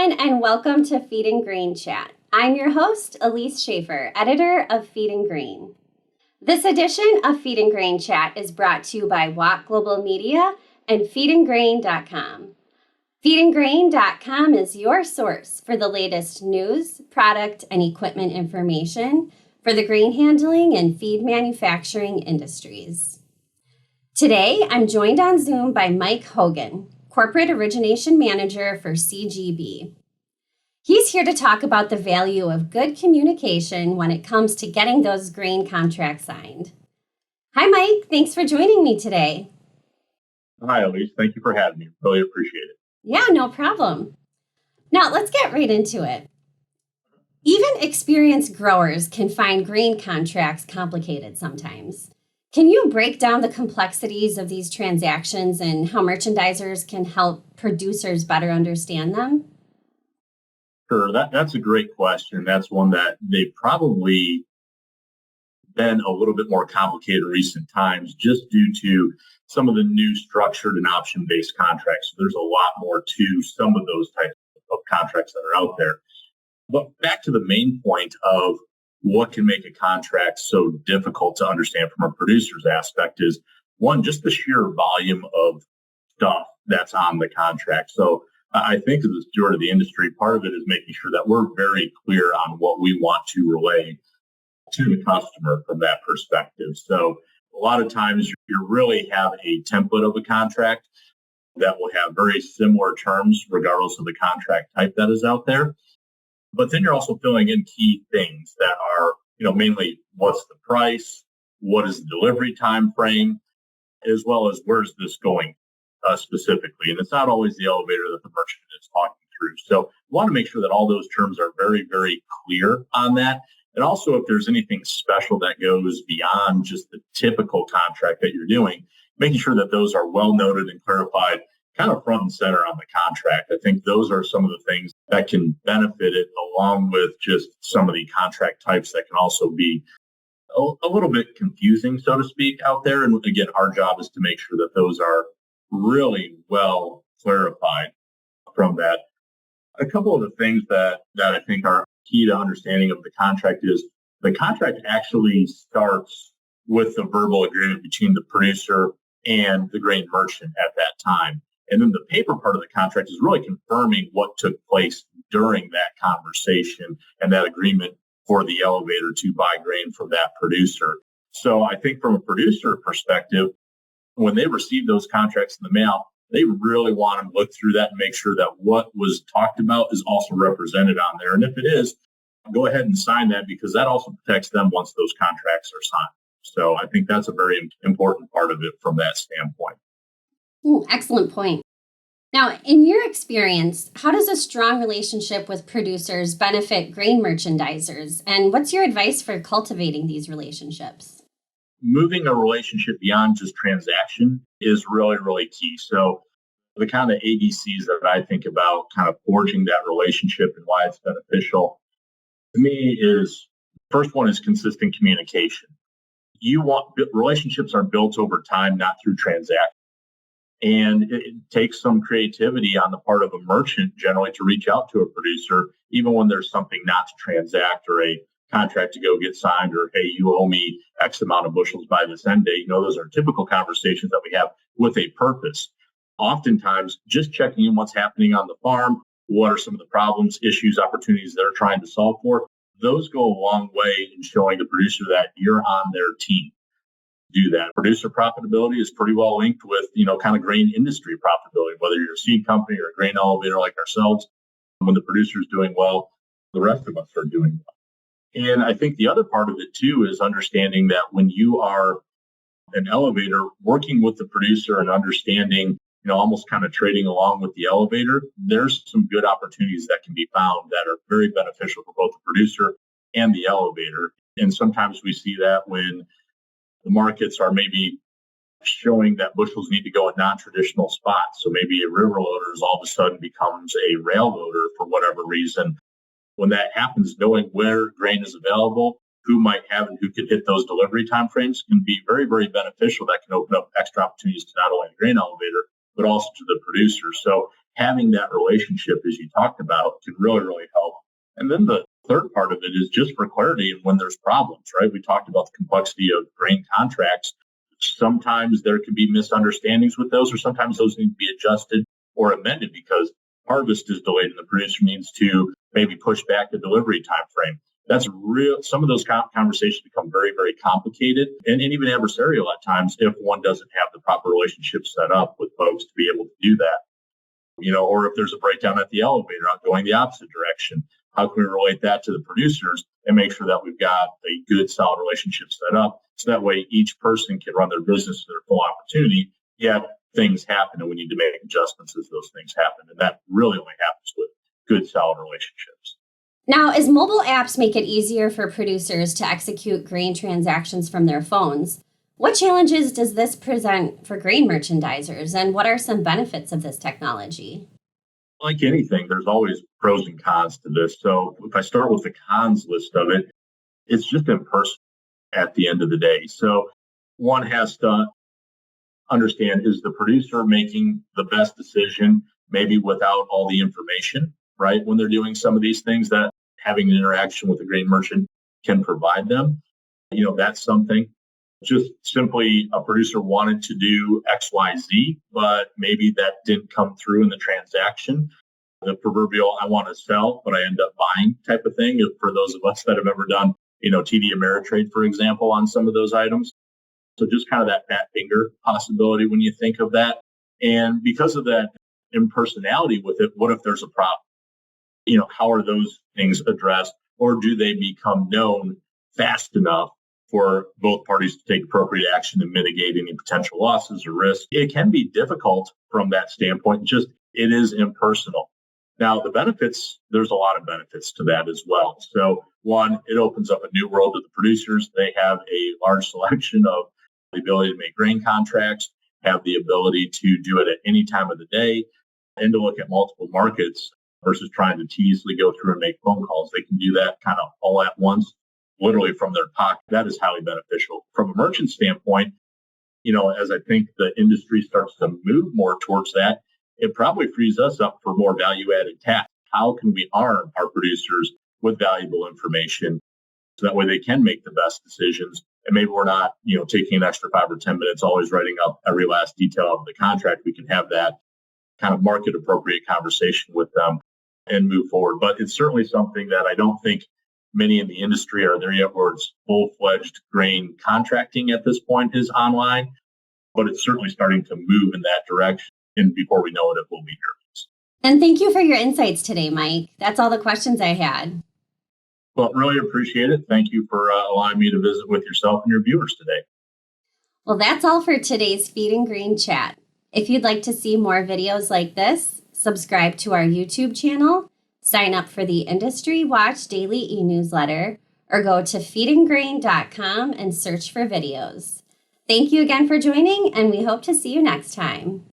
everyone, and welcome to Feed and Grain Chat. I'm your host, Elise Schaefer, editor of Feed and Grain. This edition of Feed and Grain Chat is brought to you by Watt Global Media and feedandgrain.com. Feedandgrain.com is your source for the latest news, product, and equipment information for the grain handling and feed manufacturing industries. Today, I'm joined on Zoom by Mike Hogan, Corporate Origination Manager for CGB. He's here to talk about the value of good communication when it comes to getting those grain contracts signed. Hi, Mike. Thanks for joining me today. Hi, Elise. Thank you for having me. Really appreciate it. Yeah, no problem. Now, let's get right into it. Even experienced growers can find grain contracts complicated sometimes. Can you break down the complexities of these transactions and how merchandisers can help producers better understand them? Sure. That's a great question. That's one that they've probably been a little bit more complicated in recent times just due to some of the new structured and option-based contracts. So there's a lot more to some of those types of contracts that are out there. But back to the main point of what can make a contract so difficult to understand from a producer's aspect is, one, just the sheer volume of stuff that's on the contract. So I think as a steward of the industry, part of it is making sure that we're very clear on what we want to relay to the customer from that perspective. So a lot of times you really have a template of a contract that will have very similar terms regardless of the contract type that is out there. But then you're also filling in key things that are, mainly what's the price, what is the delivery time frame, as well as where's this going specifically. And it's not always the elevator that the merchant is talking through. So we want to make sure that all those terms are very, very clear on that. And also, if there's anything special that goes beyond just the typical contract that you're doing, making sure that those are well noted and clarified kind of front and center on the contract. I think those are some of the things that can benefit it, along with just some of the contract types that can also be a little bit confusing, so to speak, out there. And again, our job is to make sure that those are really well clarified from that. A couple of the things that I think are key to understanding of the contract is the contract actually starts with the verbal agreement between the producer and the grain merchant at that time. And then the paper part of the contract is really confirming what took place during that conversation and that agreement for the elevator to buy grain from that producer. So I think from a producer perspective, when they receive those contracts in the mail, they really want to look through that and make sure that what was talked about is also represented on there. And if it is, go ahead and sign that, because that also protects them once those contracts are signed. So I think that's a very important part of it from that standpoint. Excellent point. Now, in your experience, how does a strong relationship with producers benefit grain merchandisers? And what's your advice for cultivating these relationships? Moving a relationship beyond just transaction is really, really key. So the kind of ABCs that I think about kind of forging that relationship and why it's beneficial to me is, first one is consistent communication. Relationships are built over time, not through transactions. And it takes some creativity on the part of a merchant generally to reach out to a producer, even when there's something not to transact or a contract to go get signed, or, hey, you owe me X amount of bushels by this end date. Those are typical conversations that we have with a purpose. Oftentimes, just checking in what's happening on the farm, what are some of the problems, issues, opportunities they're trying to solve for. Those go a long way in showing the producer that you're on their team. Do that. Producer profitability is pretty well linked with, kind of grain industry profitability, whether you're a seed company or a grain elevator like ourselves. When the producer is doing well, the rest of us are doing well. And I think the other part of it too is understanding that when you are an elevator, working with the producer and understanding, almost kind of trading along with the elevator, there's some good opportunities that can be found that are very beneficial for both the producer and the elevator. And sometimes we see that when the markets are maybe showing that bushels need to go in non-traditional spots. So maybe a river loader all of a sudden becomes a rail loader for whatever reason. When that happens, knowing where grain is available, who might have and who could hit those delivery timeframes can be very, very beneficial. That can open up extra opportunities to not only the grain elevator, but also to the producer. So having that relationship, as you talked about, can really, really help. And then the third part of it is just for clarity and when there's problems, right? We talked about the complexity of grain contracts. Sometimes there can be misunderstandings with those, or sometimes those need to be adjusted or amended because harvest is delayed and the producer needs to maybe push back the delivery time frame. That's real. Some of those conversations become very, very complicated and even adversarial at times if one doesn't have the proper relationship set up with folks to be able to do that. Or if there's a breakdown at the elevator going the opposite direction, how can we relate that to the producers and make sure that we've got a good, solid relationship set up so that way each person can run their business to their full opportunity, yet things happen and we need to make adjustments as those things happen. And that really only happens with good, solid relationships. Now, as mobile apps make it easier for producers to execute grain transactions from their phones, what challenges does this present for grain merchandisers, and what are some benefits of this technology? Like anything, there's always pros and cons to this. So if I start with the cons list of it, it's just impersonal at the end of the day. So one has to understand, is the producer making the best decision, maybe without all the information, right? When they're doing some of these things that having an interaction with a grain merchant can provide them. That's something. Just simply a producer wanted to do XYZ, but maybe that didn't come through in the transaction. The proverbial I want to sell, but I end up buying type of thing. For those of us that have ever done, TD Ameritrade, for example, on some of those items. So just kind of that fat finger possibility when you think of that. And because of that impersonality with it, what if there's a problem? How are those things addressed? Or do they become known fast enough for both parties to take appropriate action and mitigate any potential losses or risk? It can be difficult from that standpoint. Just it is impersonal. Now, the benefits, there's a lot of benefits to that as well. So one, it opens up a new world to the producers. They have a large selection of the ability to make grain contracts, have the ability to do it at any time of the day, and to look at multiple markets versus trying to easily go through and make phone calls. They can do that kind of all at once, literally from their pocket. That is highly beneficial. From a merchant standpoint, as I think the industry starts to move more towards that, it probably frees us up for more value-added tasks. How can we arm our producers with valuable information so that way they can make the best decisions? And maybe we're not, taking an extra 5 or 10 minutes, always writing up every last detail of the contract. We can have that kind of market appropriate conversation with them and move forward. But it's certainly something that I don't think many in the industry are there yet, where it's full-fledged grain contracting at this point is online, but it's certainly starting to move in that direction. And before we know it, it will be here. And thank you for your insights today, Mike. That's all the questions I had. Well, really appreciate it. Thank you for allowing me to visit with yourself and your viewers today. Well, that's all for today's Feed and Grain Chat. If you'd like to see more videos like this, subscribe to our YouTube channel, sign up for the Industry Watch Daily e-newsletter, or go to feedandgrain.com and search for videos. Thank you again for joining, and we hope to see you next time.